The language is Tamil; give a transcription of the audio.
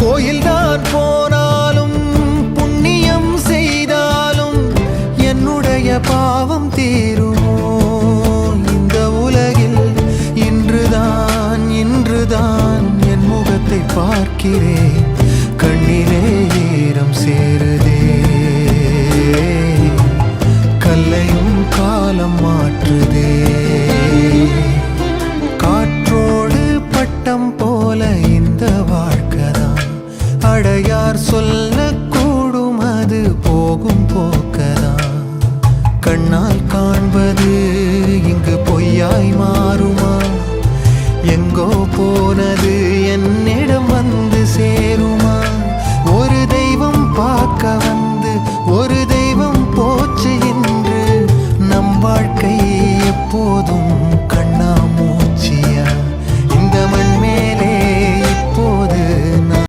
கோயில்தான் போனாலும் புண்ணியம் செய்தாலும் என்னுடைய பாவம் தீருமோ? இந்த உலகில் இன்றுதான் என் முகத்தை பார்க்கிறேன், கண்ணிலே ஈரம் சேருதே. கல்லையும் காலம் மாற்றுதே. காற்றோடு பட்டம் போல இந்த வாழ்க்கைதான், அடையார் சொல்லக்கூடும் அது போகும் போக்கதான். கண்ணால் காண்பது இங்கு பொய்யாய் மாறுமா? எங்கோ போனது என்னிடம்